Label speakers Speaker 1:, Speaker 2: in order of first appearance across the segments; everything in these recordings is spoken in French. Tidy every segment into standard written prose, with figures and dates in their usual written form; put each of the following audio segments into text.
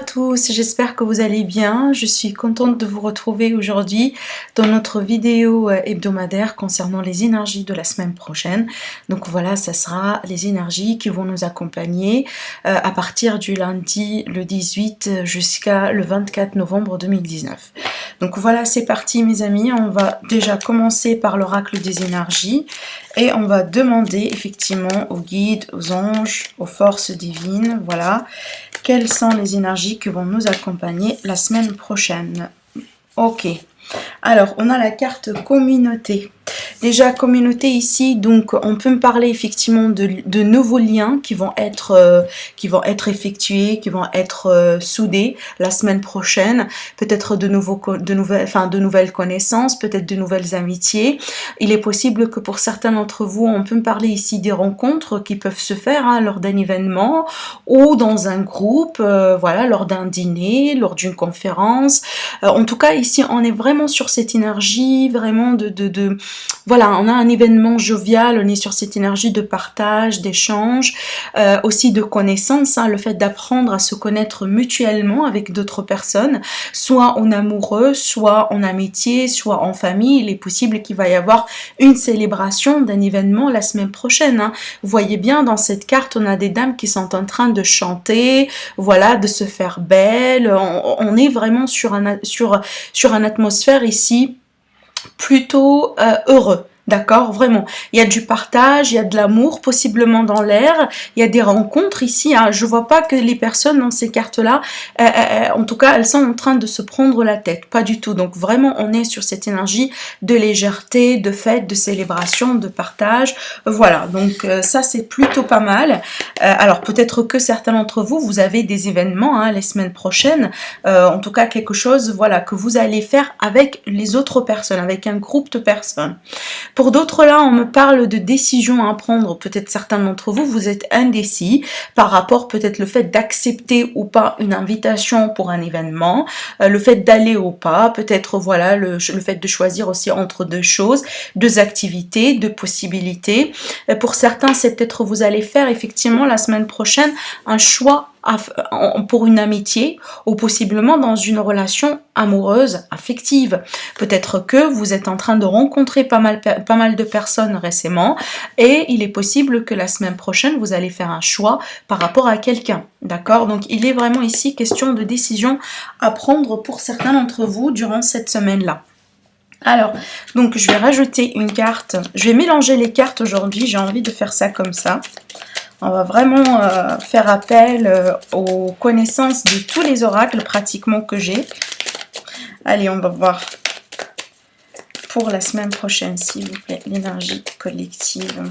Speaker 1: Tous, j'espère que vous allez bien. Je suis contente de vous retrouver aujourd'hui dans notre vidéo hebdomadaire concernant les énergies de la semaine prochaine. Donc voilà, ça sera les énergies qui vont nous accompagner à partir du lundi le 18 jusqu'à le 24 novembre 2019. Donc voilà, c'est parti mes amis. On va déjà commencer par l'oracle des énergies et on va demander effectivement aux guides, aux anges, aux forces divines, voilà, quelles sont les énergies qui vont nous accompagner la semaine prochaine. Ok. Alors, on a la carte communauté. Déjà, communauté ici, donc on peut me parler effectivement de nouveaux liens qui vont être effectués, qui vont être soudés la semaine prochaine. Peut-être de nouvelles connaissances, peut-être de nouvelles amitiés. Il est possible que pour certains d'entre vous, on peut me parler ici des rencontres qui peuvent se faire lors d'un événement ou dans un groupe, voilà, lors d'un dîner, lors d'une conférence. En tout cas, ici, on est vraiment sur cette énergie, vraiment voilà, on a un événement jovial, on est sur cette énergie de partage, d'échange, aussi de connaissance, le fait d'apprendre à se connaître mutuellement avec d'autres personnes, soit en amoureux, soit en amitié, soit en famille. Il est possible qu'il va y avoir une célébration d'un événement la semaine prochaine. Vous voyez bien, dans cette carte, on a des dames qui sont en train de chanter, voilà, de se faire belle. On est vraiment sur une atmosphère ici plutôt heureux. D'accord, vraiment. Il y a du partage, il y a de l'amour possiblement dans l'air, il y a des rencontres ici. Je vois pas que les personnes dans ces cartes-là, en tout cas, elles sont en train de se prendre la tête. Pas du tout. Donc vraiment, on est sur cette énergie de légèreté, de fête, de célébration, de partage. Voilà. Donc ça, c'est plutôt pas mal. Alors peut-être que certains d'entre vous, vous avez des événements les semaines prochaines. En tout cas, quelque chose, voilà, que vous allez faire avec les autres personnes, avec un groupe de personnes. Pour d'autres là, on me parle de décisions à prendre. Peut-être certains d'entre vous, vous êtes indécis par rapport peut-être le fait d'accepter ou pas une invitation pour un événement, le fait d'aller ou pas, peut-être voilà le fait de choisir aussi entre deux choses, deux activités, deux possibilités. Pour certains, c'est peut-être vous allez faire effectivement la semaine prochaine un choix pour une amitié ou possiblement dans une relation amoureuse, affective. Peut-être que vous êtes en train de rencontrer pas mal de personnes récemment et il est possible que la semaine prochaine, vous allez faire un choix par rapport à quelqu'un. D'accord? Donc, il est vraiment ici question de décision à prendre pour certains d'entre vous durant cette semaine-là. Alors, donc je vais rajouter une carte. Je vais mélanger les cartes aujourd'hui. J'ai envie de faire ça comme ça. On va vraiment faire appel aux connaissances de tous les oracles pratiquement que j'ai. Allez, on va voir pour la semaine prochaine, s'il vous plaît, l'énergie collective.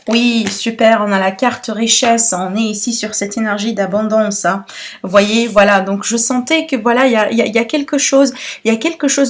Speaker 1: Oui, super, on a la carte richesse, on est ici sur cette énergie d'abondance. Vous voyez, voilà, donc je sentais que voilà, il y a quelque chose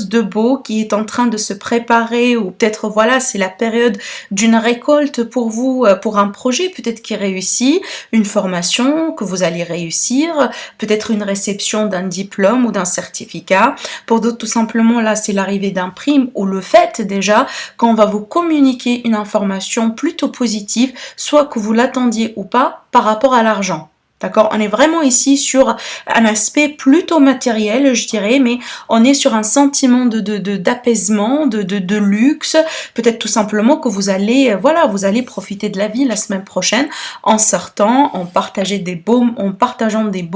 Speaker 1: de beau qui est en train de se préparer, ou peut-être voilà, c'est la période d'une récolte pour vous, pour un projet peut-être qui réussit, une formation que vous allez réussir, peut-être une réception d'un diplôme ou d'un certificat. Pour d'autres, tout simplement, là, c'est l'arrivée d'un prime ou le fait déjà qu'on va vous communiquer une information plutôt positive, soit que vous l'attendiez ou pas, par rapport à l'argent. D'accord? On est vraiment ici sur un aspect plutôt matériel, je dirais, mais on est sur un sentiment d'apaisement, de luxe. Peut-être tout simplement que vous allez, voilà, vous allez profiter de la vie la semaine prochaine en sortant, en partageant des beaux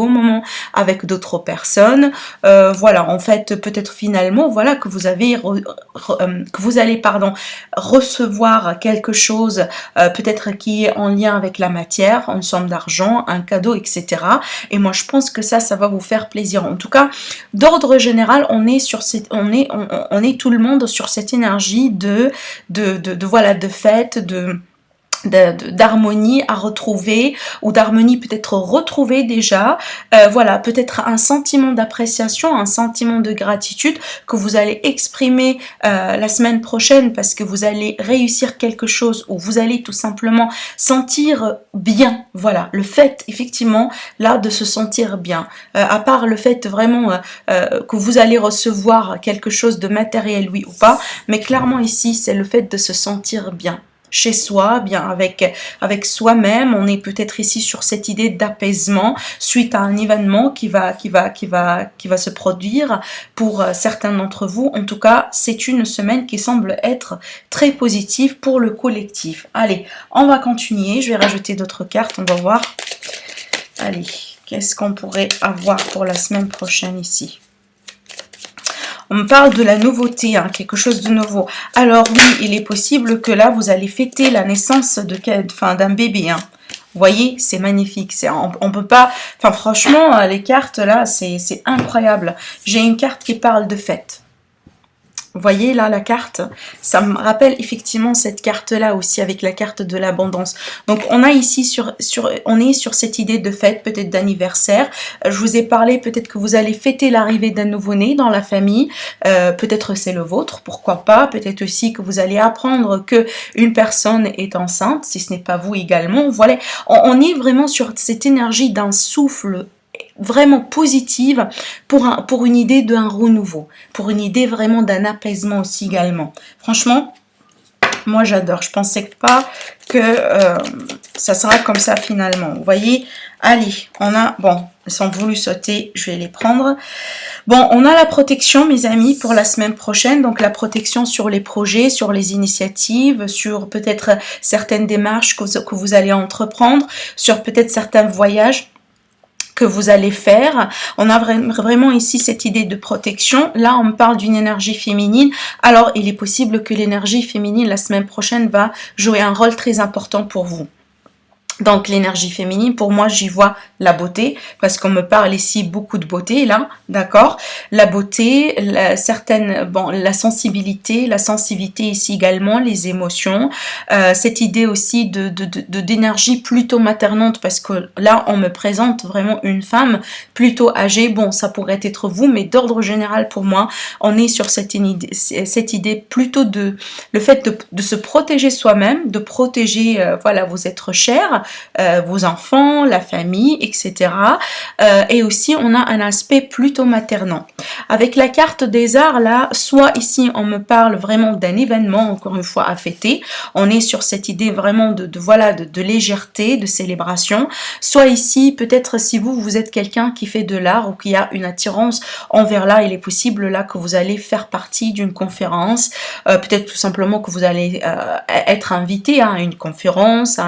Speaker 1: moments avec d'autres personnes. Voilà, en fait, peut-être finalement, voilà, que vous allez, recevoir quelque chose, peut-être qui est en lien avec la matière, une somme d'argent, un cadeau, etc. Et moi, je pense que ça va vous faire plaisir. En tout cas, d'ordre général, on est tout le monde sur cette énergie voilà, de fête, d'harmonie à retrouver, ou d'harmonie peut-être retrouvée déjà, voilà, peut-être un sentiment d'appréciation, un sentiment de gratitude que vous allez exprimer la semaine prochaine, parce que vous allez réussir quelque chose, ou vous allez tout simplement sentir bien. Voilà, le fait effectivement là de se sentir bien, à part le fait vraiment que vous allez recevoir quelque chose de matériel, oui ou pas, mais clairement ici c'est le fait de se sentir bien. chez soi, bien avec soi-même. On est peut-être ici sur cette idée d'apaisement suite à un événement qui va se produire pour certains d'entre vous. En tout cas, c'est une semaine qui semble être très positive pour le collectif. Allez, on va continuer. Je vais rajouter d'autres cartes. On va voir. Allez, qu'est-ce qu'on pourrait avoir pour la semaine prochaine ici? On me parle de la nouveauté, hein, quelque chose de nouveau. Alors oui, il est possible que là, vous allez fêter la naissance d'un bébé. Hein. Vous voyez, c'est magnifique. On peut pas... Enfin, franchement, les cartes, là, c'est incroyable. J'ai une carte qui parle de fête. Vous voyez là la carte, ça me rappelle effectivement cette carte-là aussi avec la carte de l'abondance. Donc on a ici on est sur cette idée de fête, peut-être d'anniversaire. Je vous ai parlé peut-être que vous allez fêter l'arrivée d'un nouveau-né dans la famille. Peut-être c'est le vôtre, pourquoi pas. Peut-être aussi que vous allez apprendre que une personne est enceinte, si ce n'est pas vous également. Voilà, on est vraiment sur cette énergie d'un souffle vraiment positive pour une idée d'un renouveau, pour une idée vraiment d'un apaisement aussi également. Franchement, moi j'adore. Je pensais pas que ça sera comme ça finalement. Vous voyez, allez, on a, bon, ils sont voulu sauter, je vais les prendre. Bon, on a la protection, mes amis, pour la semaine prochaine. Donc, la protection sur les projets, sur les initiatives, sur peut-être certaines démarches que vous allez entreprendre, sur peut-être certains voyages que vous allez faire. On a vraiment ici cette idée de protection. Là, on me parle d'une énergie féminine. Alors, il est possible que l'énergie féminine, la semaine prochaine, va jouer un rôle très important pour vous. Donc l'énergie féminine, pour moi, j'y vois la beauté, parce qu'on me parle ici beaucoup de beauté, là, d'accord? La beauté, la sensibilité, la sensibilité ici également, les émotions, cette idée aussi d'énergie plutôt maternante, parce que là, on me présente vraiment une femme plutôt âgée. Bon, ça pourrait être vous, mais d'ordre général, pour moi, on est sur cette idée plutôt le fait de se protéger soi-même, de protéger, voilà, vos êtres chers, vos enfants, la famille, etc. Et aussi, on a un aspect plutôt maternant. Avec la carte des arts, là, soit ici, on me parle vraiment d'un événement, encore une fois, à fêter. On est sur cette idée vraiment de légèreté, de célébration. Soit ici, peut-être si vous êtes quelqu'un qui fait de l'art ou qui a une attirance envers l'art, il est possible là que vous allez faire partie d'une conférence. Peut-être tout simplement que vous allez être invité à une conférence,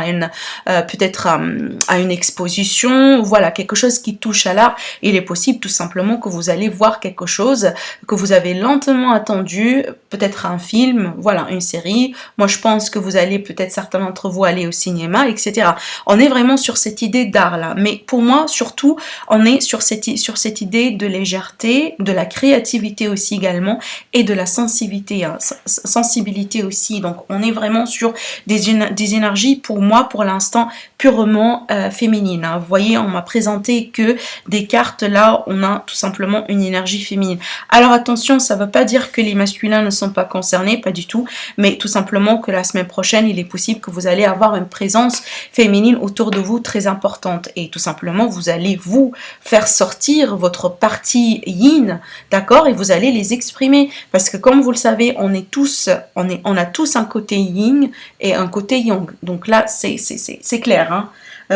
Speaker 1: peut-être à une exposition, voilà, quelque chose qui touche à l'art. Il est possible tout simplement que vous allez voir quelque chose que vous avez lentement attendu, peut-être un film, voilà, une série. Moi, je pense que vous allez, peut-être certains d'entre vous, aller au cinéma, etc. On est vraiment sur cette idée d'art là. Mais pour moi, surtout, on est sur cette idée de légèreté, de la créativité aussi également, et de la sensibilité, hein, sensibilité aussi. Donc, on est vraiment sur des énergies, pour moi, pour l'instant, purement féminine. Hein. Vous voyez, on m'a présenté que des cartes là, on a tout simplement une énergie féminine. Alors attention, ça ne veut pas dire que les masculins ne sont pas concernés, pas du tout, mais tout simplement que la semaine prochaine, il est possible que vous allez avoir une présence féminine autour de vous très importante, et tout simplement, vous allez vous faire sortir votre partie yin, d'accord, et vous allez les exprimer, parce que comme vous le savez, on a tous un côté yin et un côté yang. Donc là, c'est clair, hein.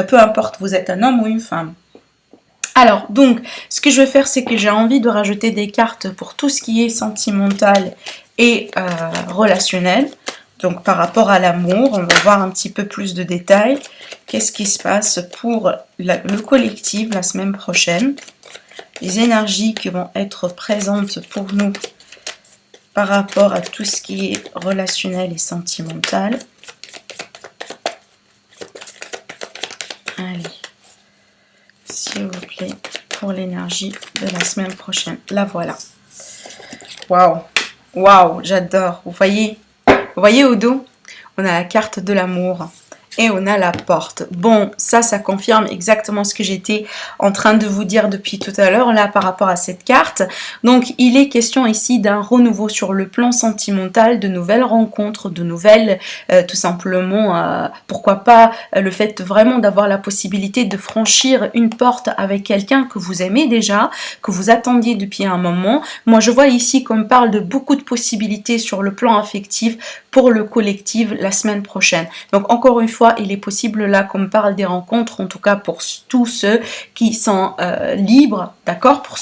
Speaker 1: Peu importe, vous êtes un homme ou une femme. Alors, donc, ce que je vais faire, c'est que j'ai envie de rajouter des cartes pour tout ce qui est sentimental et relationnel. Donc, par rapport à l'amour, on va voir un petit peu plus de détails. Qu'est-ce qui se passe pour le collectif la semaine prochaine? Les énergies qui vont être présentes pour nous par rapport à tout ce qui est relationnel et sentimental. Allez, s'il vous plaît, pour l'énergie de la semaine prochaine. La voilà. Waouh, waouh, j'adore. Vous voyez au dos, on a la carte de l'amour. Et on a la porte. Bon, ça confirme exactement ce que j'étais en train de vous dire depuis tout à l'heure, là, par rapport à cette carte. Donc, il est question ici d'un renouveau sur le plan sentimental, de nouvelles rencontres, de nouvelles, tout simplement, pourquoi pas, le fait vraiment d'avoir la possibilité de franchir une porte avec quelqu'un que vous aimez déjà, que vous attendiez depuis un moment. Moi, je vois ici qu'on me parle de beaucoup de possibilités sur le plan affectif pour le collectif la semaine prochaine. Donc encore une fois, il est possible là qu'on me parle des rencontres, en tout cas pour tous ceux qui sont libres, d'accord, pour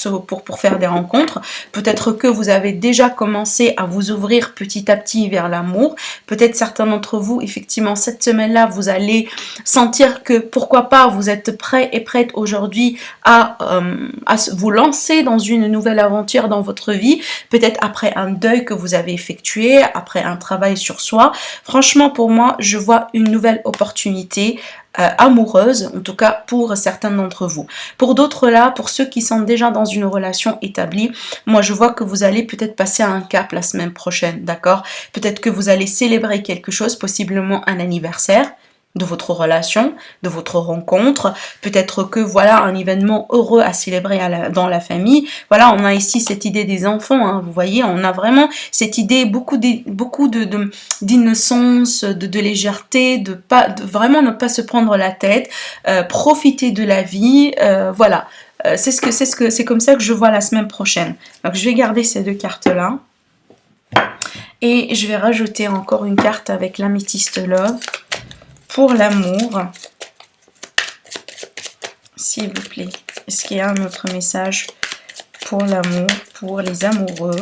Speaker 1: faire des rencontres. Peut-être que vous avez déjà commencé à vous ouvrir petit à petit vers l'amour. Peut-être certains d'entre vous, effectivement, cette semaine-là, vous allez sentir que, pourquoi pas, vous êtes prêts et prêtes aujourd'hui à vous lancer dans une nouvelle aventure dans votre vie, peut-être après un deuil que vous avez effectué, après un travail sur soi. Franchement, pour moi, je vois une nouvelle opportunité amoureuse, en tout cas pour certains d'entre vous. Pour d'autres là, pour ceux qui sont déjà dans une relation établie, moi je vois que vous allez peut-être passer à un cap la semaine prochaine, d'accord? Peut-être que vous allez célébrer quelque chose, possiblement un anniversaire de votre relation, de votre rencontre, peut-être que voilà un événement heureux à célébrer dans la famille. Voilà, on a ici cette idée des enfants, hein, vous voyez, on a vraiment cette idée, beaucoup d'innocence, de légèreté, de vraiment ne pas se prendre la tête, profiter de la vie, voilà. C'est comme ça que je vois la semaine prochaine. Donc je vais garder ces deux cartes là et je vais rajouter encore une carte avec l'améthyste love. Pour l'amour, s'il vous plaît, est-ce qu'il y a un autre message pour l'amour, pour les amoureux,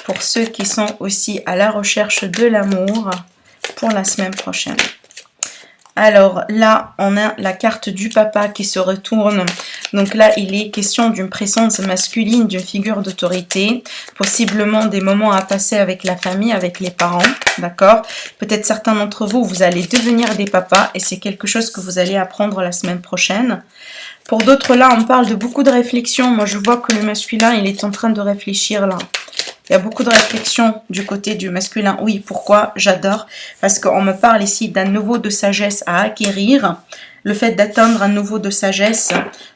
Speaker 1: pour ceux qui sont aussi à la recherche de l'amour pour la semaine prochaine? Alors là, on a la carte du papa qui se retourne. Donc là, il est question d'une présence masculine, d'une figure d'autorité, possiblement des moments à passer avec la famille, avec les parents, d'accord? Peut-être certains d'entre vous, vous allez devenir des papas et c'est quelque chose que vous allez apprendre la semaine prochaine. Pour d'autres, là, on parle de beaucoup de réflexion. Moi, je vois que le masculin, il est en train de réfléchir là. Il y a beaucoup de réflexion du côté du masculin. Oui, pourquoi? J'adore. Parce qu'on me parle ici d'un niveau de sagesse à acquérir. Le fait d'atteindre un niveau de sagesse,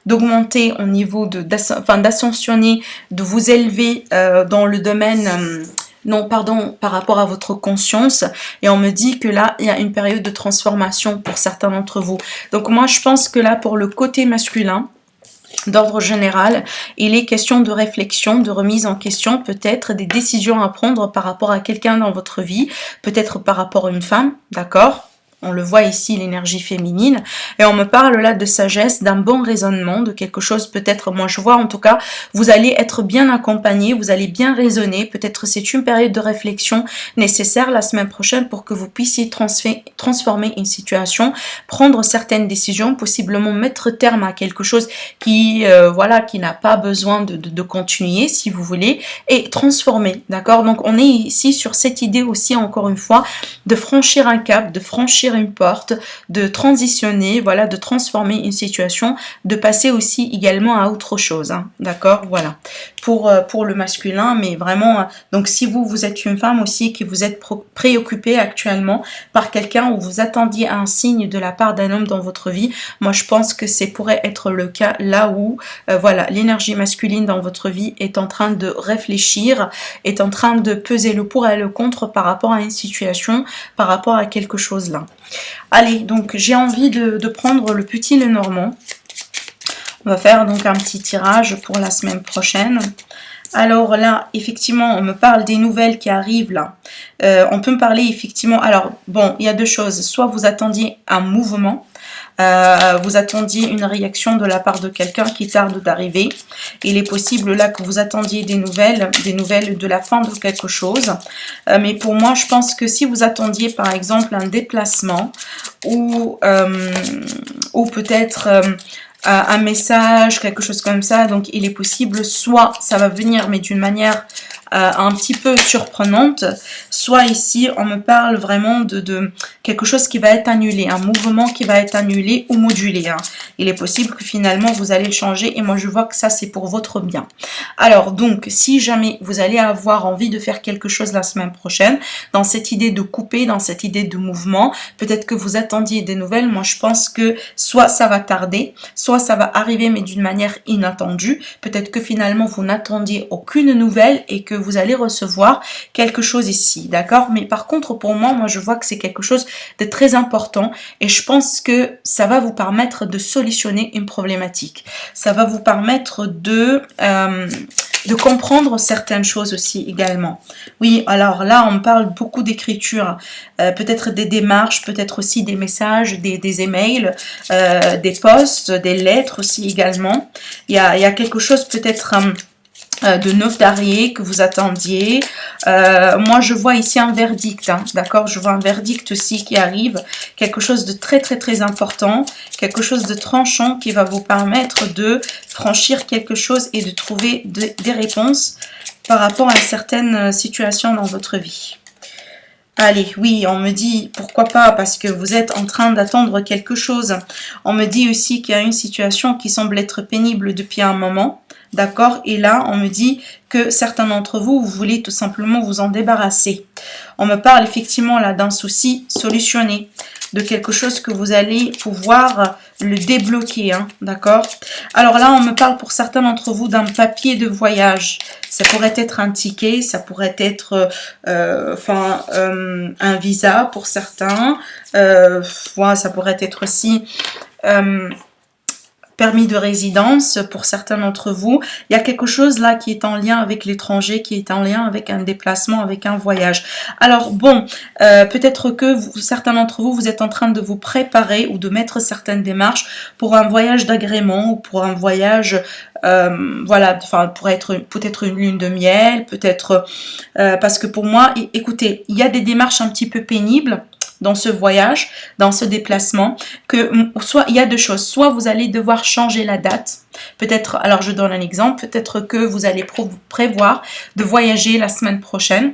Speaker 1: d'augmenter au niveau d'ascensionner, de vous élever dans le domaine... non, pardon, par rapport à votre conscience. Et on me dit que là, il y a une période de transformation pour certains d'entre vous. Donc moi, je pense que là, pour le côté masculin, d'ordre général, il est question de réflexion, de remise en question, peut-être des décisions à prendre par rapport à quelqu'un dans votre vie, peut-être par rapport à une femme, d'accord ? On le voit ici, l'énergie féminine. Et on me parle là de sagesse, d'un bon raisonnement, de quelque chose peut-être, moi je vois en tout cas, vous allez être bien accompagné, vous allez bien raisonner. Peut-être c'est une période de réflexion nécessaire la semaine prochaine pour que vous puissiez transformer une situation, prendre certaines décisions, possiblement mettre terme à quelque chose qui, voilà, qui n'a pas besoin de continuer, si vous voulez, et transformer, d'accord? Donc on est ici sur cette idée aussi, encore une fois, de franchir un cap, de franchir une porte, de transitionner, voilà, de transformer une situation, de passer aussi également à autre chose, hein, d'accord, voilà, pour le masculin, mais vraiment, donc si vous êtes une femme aussi, que vous êtes préoccupée actuellement par quelqu'un ou vous attendiez un signe de la part d'un homme dans votre vie, moi je pense que c'est pourrait être le cas là où, voilà, l'énergie masculine dans votre vie est en train de réfléchir, est en train de peser le pour et le contre par rapport à une situation, par rapport à quelque chose là. Allez, donc j'ai envie de prendre le petit Lenormand. On va faire donc un petit tirage pour la semaine prochaine. Alors là, effectivement, on me parle des nouvelles qui arrivent là. On peut me parler effectivement... Alors, bon, il y a deux choses. Soit vous attendiez un mouvement, vous attendiez une réaction de la part de quelqu'un qui tarde d'arriver. Il est possible là que vous attendiez des nouvelles de la fin de quelque chose. Mais pour moi, je pense que si vous attendiez par exemple un déplacement ou peut-être... un message, quelque chose comme ça, donc il est possible, soit ça va venir mais d'une manière un petit peu surprenante, soit ici on me parle vraiment de quelque chose qui va être annulé, un mouvement qui va être annulé ou modulé, hein. Il est possible que finalement vous allez le changer et moi je vois que ça c'est pour votre bien. Alors donc si jamais vous allez avoir envie de faire quelque chose la semaine prochaine, dans cette idée de couper, dans cette idée de mouvement, peut-être que vous attendiez des nouvelles, moi je pense que soit ça va tarder, soit ça va arriver mais d'une manière inattendue, peut-être que finalement vous n'attendiez aucune nouvelle et que vous allez recevoir quelque chose ici, d'accord? Mais par contre pour moi je vois que c'est quelque chose de très important et je pense que ça va vous permettre de solutionner une problématique, ça va vous permettre de de comprendre certaines choses aussi également. Oui, alors là, on parle beaucoup d'écriture, peut-être des démarches, peut-être aussi des messages, des emails, des posts, des lettres aussi également. Il y a quelque chose peut-être de notarié que vous attendiez. Moi, je vois ici un verdict, hein, d'accord? Je vois un verdict aussi qui arrive, quelque chose de très, très, très important, quelque chose de tranchant qui va vous permettre de franchir quelque chose et de trouver des réponses par rapport à certaines situations dans votre vie. Allez, oui, on me dit, pourquoi pas, parce que vous êtes en train d'attendre quelque chose. On me dit aussi qu'il y a une situation qui semble être pénible depuis un moment. D'accord? Et là, on me dit que certains d'entre vous, vous voulez tout simplement vous en débarrasser. On me parle effectivement là d'un souci solutionné, de quelque chose que vous allez pouvoir le débloquer. Hein, d'accord? Alors là, on me parle pour certains d'entre vous d'un papier de voyage. Ça pourrait être un ticket, ça pourrait être un visa pour certains. Voilà, ça pourrait être aussi... permis de résidence pour certains d'entre vous. Il y a quelque chose là qui est en lien avec l'étranger, qui est en lien avec un déplacement, avec un voyage. Alors bon, peut-être que certains d'entre vous, vous êtes en train de vous préparer ou de mettre certaines démarches pour un voyage d'agrément ou pour un voyage, voilà, enfin pour être peut-être une lune de miel, peut-être parce que pour moi, écoutez, il y a des démarches un petit peu pénibles dans ce voyage, dans ce déplacement, que soit il y a deux choses, soit vous allez devoir changer la date, peut-être, alors je donne un exemple, peut-être que vous allez prévoir de voyager la semaine prochaine,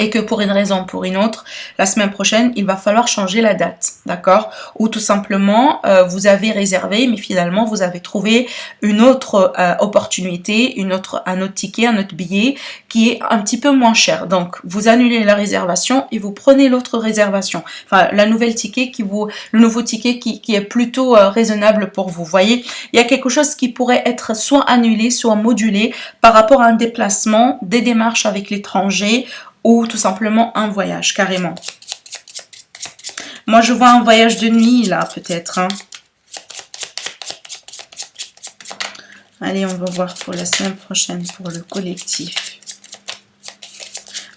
Speaker 1: et que pour une raison ou pour une autre, la semaine prochaine, il va falloir changer la date, d'accord? Ou tout simplement, vous avez réservé, mais finalement, vous avez trouvé une autre opportunité, un autre ticket, un autre billet qui est un petit peu moins cher. Donc, vous annulez la réservation et vous prenez l'autre réservation. Enfin, le nouveau ticket qui est plutôt raisonnable pour vous. Vous voyez, il y a quelque chose qui pourrait être soit annulé, soit modulé par rapport à un déplacement, des démarches avec l'étranger, ou tout simplement un voyage, carrément. Moi, je vois un voyage de nuit, là, peut-être. Hein. Allez, on va voir pour la semaine prochaine, pour le collectif.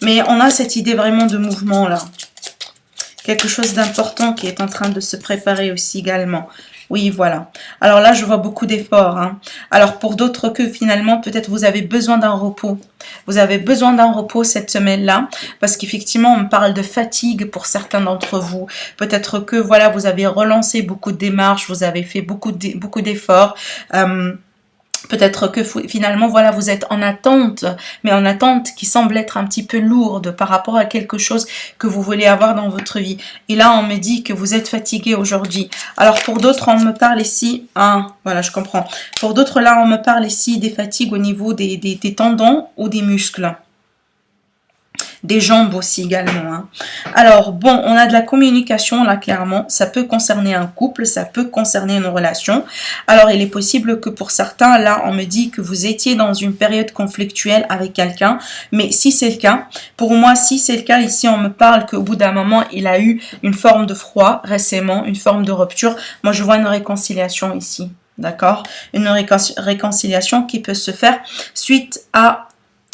Speaker 1: Mais on a cette idée vraiment de mouvement, là. Quelque chose d'important qui est en train de se préparer aussi également. Oui, voilà. Alors là, je vois beaucoup d'efforts. Hein. Alors pour d'autres que finalement, peut-être vous avez besoin d'un repos. Vous avez besoin d'un repos cette semaine-là parce qu'effectivement, on me parle de fatigue pour certains d'entre vous. Peut-être que voilà, vous avez relancé beaucoup de démarches, vous avez fait beaucoup d'efforts. Peut-être que finalement, voilà, vous êtes en attente, mais en attente qui semble être un petit peu lourde par rapport à quelque chose que vous voulez avoir dans votre vie. Et là, on me dit que vous êtes fatigué aujourd'hui. Alors, pour d'autres, on me parle ici, voilà, je comprends. Pour d'autres, là, on me parle ici des fatigues au niveau des tendons ou des muscles. Des jambes aussi également. Hein. Alors, bon, on a de la communication là, clairement. Ça peut concerner un couple, ça peut concerner une relation. Alors, il est possible que pour certains, là, on me dit que vous étiez dans une période conflictuelle avec quelqu'un. Mais si c'est le cas, pour moi, si c'est le cas, ici, on me parle qu'au bout d'un moment, il a eu une forme de froid récemment, une forme de rupture. Moi, je vois une réconciliation ici. D'accord? Une réconciliation qui peut se faire suite à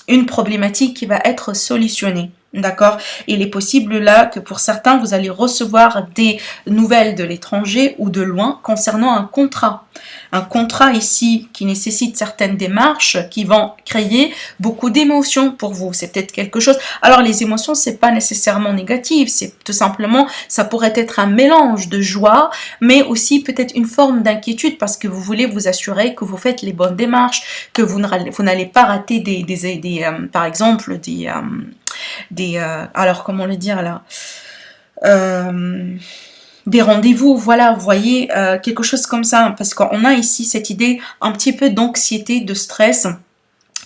Speaker 1: une problématique qui va être solutionnée. D'accord? Il est possible là que pour certains, vous allez recevoir des nouvelles de l'étranger ou de loin concernant un contrat. Un contrat ici qui nécessite certaines démarches qui vont créer beaucoup d'émotions pour vous. C'est peut-être quelque chose... Alors les émotions, c'est pas nécessairement négatif. C'est tout simplement, ça pourrait être un mélange de joie, mais aussi peut-être une forme d'inquiétude parce que vous voulez vous assurer que vous faites les bonnes démarches, que vous n'allez pas rater par exemple, alors comment le dire là, des rendez-vous, voilà, vous voyez, quelque chose comme ça, parce qu'on a ici cette idée un petit peu d'anxiété, de stress,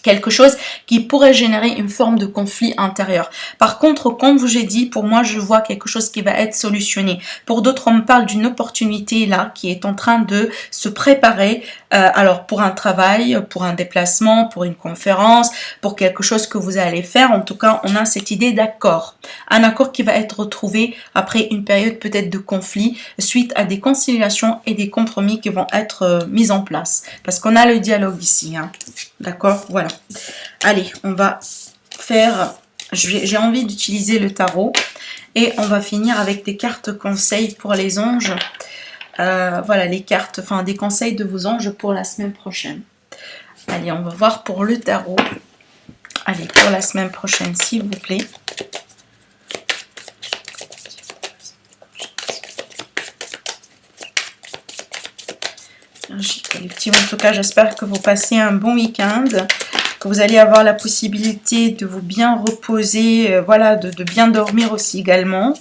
Speaker 1: quelque chose qui pourrait générer une forme de conflit intérieur. Par contre, comme je vous ai dit, pour moi, je vois quelque chose qui va être solutionné. Pour d'autres, on me parle d'une opportunité là qui est en train de se préparer. Alors, pour un travail, pour un déplacement, pour une conférence, pour quelque chose que vous allez faire. En tout cas, on a cette idée d'accord. Un accord qui va être retrouvé après une période peut-être de conflit suite à des conciliations et des compromis qui vont être mis en place. Parce qu'on a le dialogue ici. Hein. D'accord? Voilà. Allez, on va faire... J'ai envie d'utiliser le tarot. Et on va finir avec des cartes conseils pour les anges. Voilà, les cartes, enfin des conseils de vos anges pour la semaine prochaine. Allez, on va voir pour le tarot. Allez, pour la semaine prochaine, s'il vous plaît. Collective, en tout cas, j'espère que vous passez un bon week-end, que vous allez avoir la possibilité de vous bien reposer, voilà, de bien dormir aussi également,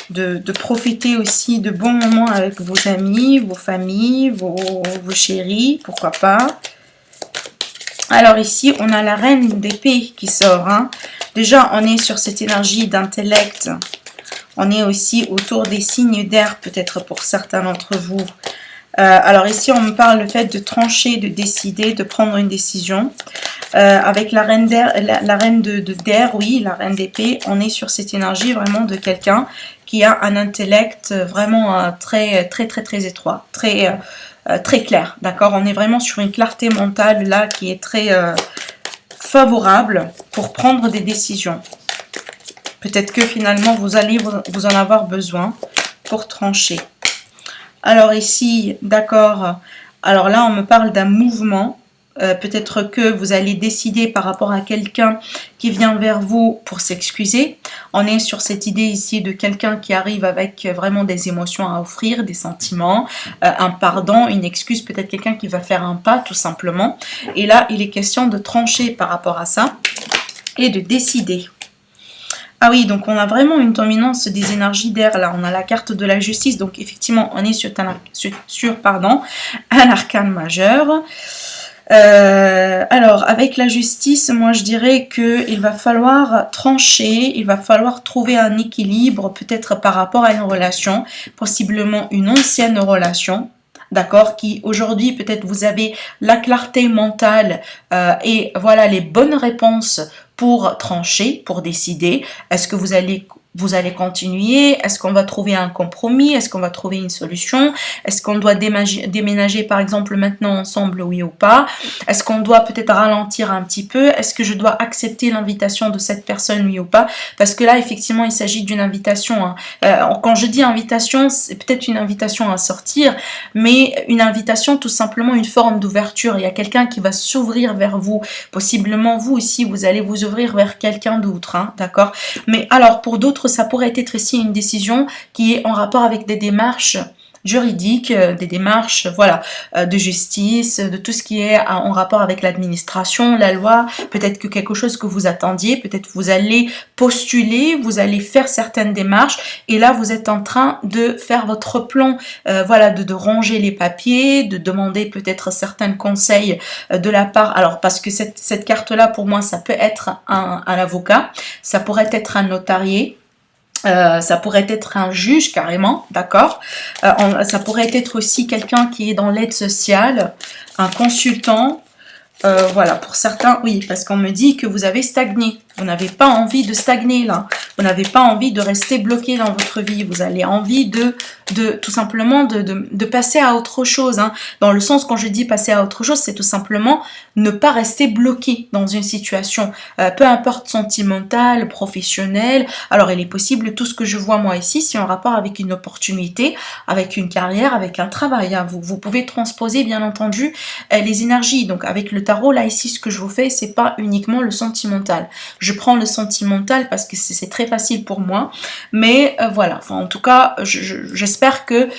Speaker 1: de profiter aussi de bons moments avec vos amis, vos familles, vos chéris, pourquoi pas. Alors ici, on a la reine d'épée qui sort. Hein. Déjà, on est sur cette énergie d'intellect. On est aussi autour des signes d'air, peut-être pour certains d'entre vous. Alors ici, on me parle le fait de trancher, de décider, de prendre une décision. Avec la reine d'air, la reine d'air, oui, la reine d'épée, on est sur cette énergie vraiment de quelqu'un qui a un intellect vraiment très étroit, très clair, d'accord? On est vraiment sur une clarté mentale là qui est très favorable pour prendre des décisions. Peut-être que finalement vous allez vous en avoir besoin pour trancher. Alors ici, d'accord, alors là on me parle d'un mouvement. Peut-être que vous allez décider par rapport à quelqu'un qui vient vers vous pour s'excuser. On est sur cette idée ici de quelqu'un qui arrive avec vraiment des émotions à offrir, des sentiments, un pardon, une excuse, peut-être quelqu'un qui va faire un pas tout simplement. Et là, il est question de trancher par rapport à ça et de décider. Ah oui, donc on a vraiment une dominance des énergies d'air. Là, on a la carte de la justice. Donc effectivement, on est sur un arcane majeur. Alors, avec la justice, moi je dirais qu'il va falloir trancher, il va falloir trouver un équilibre, peut-être par rapport à une relation, possiblement une ancienne relation, d'accord, qui aujourd'hui peut-être vous avez la clarté mentale et voilà les bonnes réponses pour trancher, pour décider. Est-ce que vous allez continuer? Est-ce qu'on va trouver un compromis? Est-ce qu'on va trouver une solution? Est-ce qu'on doit déménager par exemple maintenant ensemble, oui ou pas? Est-ce qu'on doit peut-être ralentir un petit peu? Est-ce que je dois accepter l'invitation de cette personne, oui ou pas? Parce que là effectivement il s'agit d'une invitation. Hein. Quand je dis invitation, c'est peut-être une invitation à sortir, mais une invitation tout simplement une forme d'ouverture. Il y a quelqu'un qui va s'ouvrir vers vous. Possiblement vous aussi vous allez vous ouvrir vers quelqu'un d'autre, hein, d'accord? Mais alors pour d'autres ça pourrait être ici une décision qui est en rapport avec des démarches juridiques, des démarches voilà, de justice, de tout ce qui est en rapport avec l'administration, la loi, peut-être que quelque chose que vous attendiez, peut-être vous allez postuler, vous allez faire certaines démarches et là vous êtes en train de faire votre plan, voilà, de ranger les papiers, de demander peut-être certains conseils de la part, alors parce que cette carte là pour moi ça peut être un avocat, ça pourrait être un notarié, ça pourrait être un juge carrément, d'accord, ça pourrait être aussi quelqu'un qui est dans l'aide sociale, un consultant, voilà, pour certains, oui, parce qu'on me dit que vous avez stagné. Vous n'avez pas envie de stagner là. Vous n'avez pas envie de rester bloqué dans votre vie. Vous avez envie de tout simplement de passer à autre chose. Hein. Dans le sens, quand je dis passer à autre chose, c'est tout simplement ne pas rester bloqué dans une situation. Peu importe sentimentale, professionnelle. Alors, il est possible, tout ce que je vois moi ici, c'est en rapport avec une opportunité, avec une carrière, avec un travail. Hein. Vous pouvez transposer, bien entendu, les énergies. Donc, avec le tarot, là, ici, ce que je vous fais, c'est pas uniquement le sentimental. Je prends le sentimental parce que c'est très facile pour moi. Mais voilà, enfin, en tout cas, j'espère que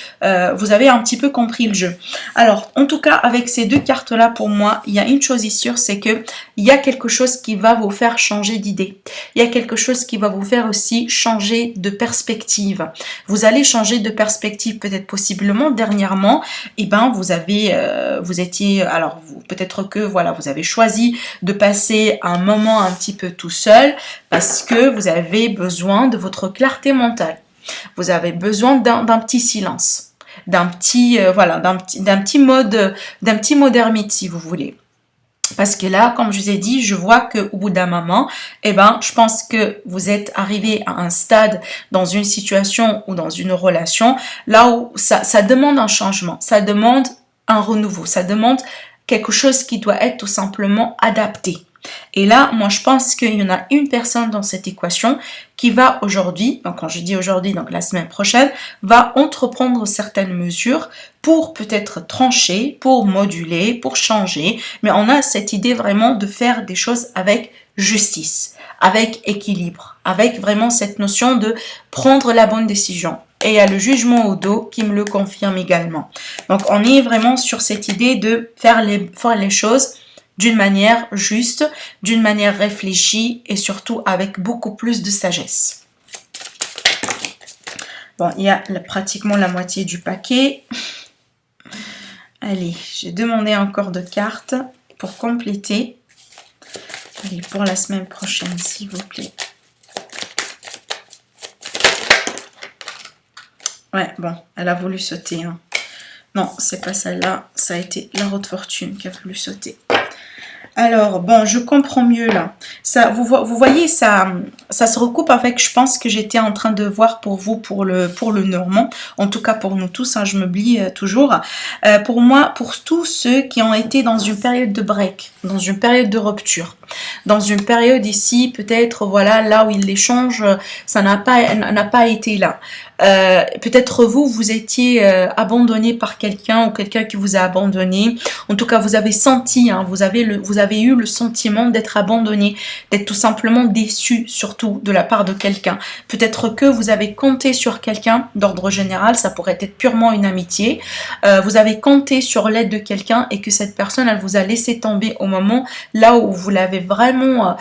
Speaker 1: vous avez un petit peu compris le jeu. Alors, en tout cas, avec ces deux cartes-là, pour moi, il y a une chose est sûre, c'est que il y a quelque chose qui va vous faire changer d'idée. Il y a quelque chose qui va vous faire aussi changer de perspective. Vous allez changer de perspective, peut-être possiblement dernièrement. Et ben, vous étiez, alors peut-être que voilà, vous avez choisi de passer un moment un petit peu tout seul parce que vous avez besoin de votre clarté mentale. Vous avez besoin d'un petit silence, d'un petit voilà, d'un petit mode ermite si vous voulez. Parce que là, comme je vous ai dit, je vois qu'au bout d'un moment, eh ben, je pense que vous êtes arrivé à un stade dans une situation ou dans une relation, là où ça demande un changement, ça demande un renouveau, ça demande quelque chose qui doit être tout simplement adapté. Et là, moi, je pense qu'il y en a une personne dans cette équation qui va aujourd'hui, donc quand je dis aujourd'hui, donc la semaine prochaine, va entreprendre certaines mesures pour peut-être trancher, pour moduler, pour changer. Mais on a cette idée vraiment de faire des choses avec justice, avec équilibre, avec vraiment cette notion de prendre la bonne décision. Et il y a le jugement au dos qui me le confirme également. Donc, on est vraiment sur cette idée de faire les choses d'une manière juste, d'une manière réfléchie et surtout avec beaucoup plus de sagesse. Bon, il y a pratiquement la moitié du paquet. Allez, j'ai demandé encore de cartes pour compléter. Allez, pour la semaine prochaine, s'il vous plaît. Ouais, bon, elle a voulu sauter. Hein. Non, c'est pas celle-là. Ça a été la roue de fortune qui a voulu sauter. Alors, bon, je comprends mieux là. Ça, vous voyez, ça se recoupe avec, je pense, que j'étais en train de voir pour vous, pour le normand. En tout cas, pour nous tous, hein, je m'oublie toujours. Pour moi, pour tous ceux qui ont été dans une période de break, dans une période de rupture, dans une période ici, peut-être, voilà, là où l'échange, ça n'a pas été là. Peut-être vous étiez abandonné par quelqu'un ou quelqu'un qui vous a abandonné. En tout cas, vous avez senti, hein, vous avez eu le sentiment d'être abandonné, d'être tout simplement déçu, surtout de la part de quelqu'un. Peut-être que vous avez compté sur quelqu'un d'ordre général, ça pourrait être purement une amitié. Vous avez compté sur l'aide de quelqu'un et que cette personne, elle vous a laissé tomber au moment là où vous l'avez vraiment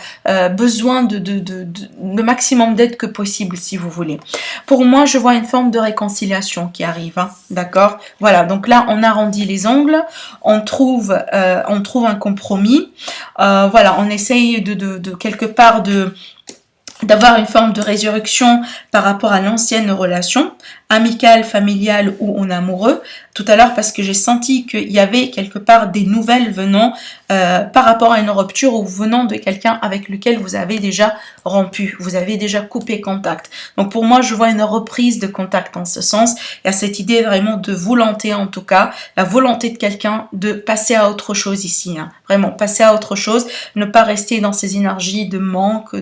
Speaker 1: besoin de maximum d'aide que possible, si vous voulez. Pour moi, je vois une forme de réconciliation qui arrive, hein, d'accord? Voilà, donc là, on arrondit les angles, on trouve un compromis, voilà, on essaye de quelque part d'avoir une forme de résurrection par rapport à l'ancienne relation, amicale, familiale ou en amoureux, tout à l'heure parce que j'ai senti qu'il y avait quelque part des nouvelles venant par rapport à une rupture ou venant de quelqu'un avec lequel vous avez déjà rompu, vous avez déjà coupé contact. Donc pour moi, je vois une reprise de contact en ce sens. Il y a cette idée vraiment de volonté en tout cas, la volonté de quelqu'un de passer à autre chose ici, hein. Vraiment passer à autre chose, ne pas rester dans ces énergies de manque,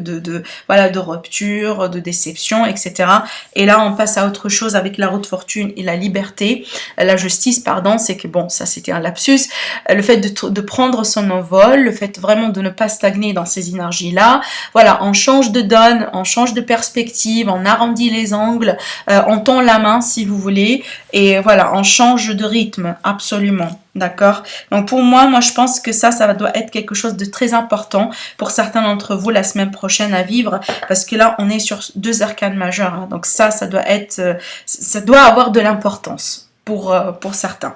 Speaker 1: voilà, de rupture, de déception, etc. Et là, on passe à autre chose avec la roue de fortune et la liberté, la justice, pardon, c'est que bon, ça c'était un lapsus, le fait de prendre son envol, le fait vraiment de ne pas stagner dans ces énergies-là, voilà, on change de donne, on change de perspective, on arrondit les angles, on tend la main si vous voulez, et voilà, on change de rythme, absolument. D'accord? Donc pour moi, je pense que ça doit être quelque chose de très important pour certains d'entre vous la semaine prochaine à vivre, parce que là, on est sur 2 arcanes majeures, hein. Donc ça doit avoir de l'importance pour certains.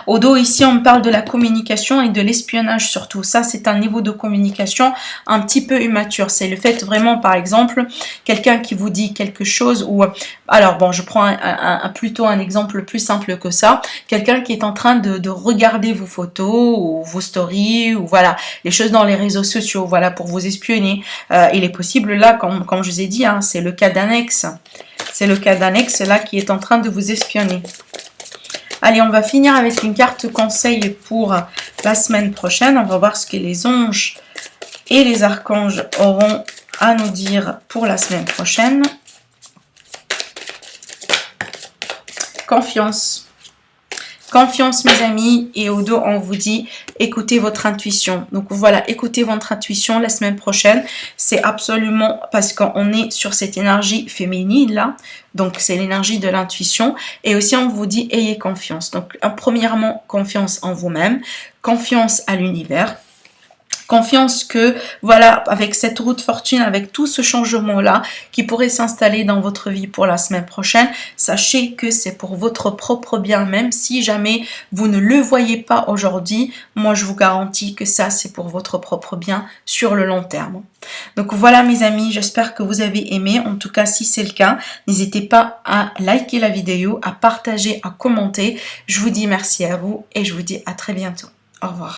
Speaker 1: Au dos, ici, on parle de la communication et de l'espionnage surtout. Ça, c'est un niveau de communication un petit peu immature. C'est le fait vraiment, par exemple, quelqu'un qui vous dit quelque chose ou... Alors, bon, je prends plutôt un exemple plus simple que ça. Quelqu'un qui est en train de regarder vos photos ou vos stories ou voilà, les choses dans les réseaux sociaux, voilà, pour vous espionner. Il est possible, là, comme je vous ai dit, hein, c'est le cas d'annexe. C'est le cas d'annexe, là, qui est en train de vous espionner. Allez, on va finir avec une carte conseil pour la semaine prochaine. On va voir ce que les anges et les archanges auront à nous dire pour la semaine prochaine. Confiance. Confiance, mes amis, et au dos, on vous dit, écoutez votre intuition. Donc voilà, écoutez votre intuition la semaine prochaine. C'est absolument parce qu'on est sur cette énergie féminine là. Donc c'est l'énergie de l'intuition. Et aussi, on vous dit, ayez confiance. Donc premièrement, confiance en vous-même, confiance à l'univers. Confiance que, voilà, avec cette roue de fortune, avec tout ce changement-là qui pourrait s'installer dans votre vie pour la semaine prochaine, sachez que c'est pour votre propre bien, même si jamais vous ne le voyez pas aujourd'hui. Moi, je vous garantis que ça, c'est pour votre propre bien sur le long terme. Donc voilà mes amis, j'espère que vous avez aimé. En tout cas, si c'est le cas, n'hésitez pas à liker la vidéo, à partager, à commenter. Je vous dis merci à vous et je vous dis à très bientôt. Au revoir.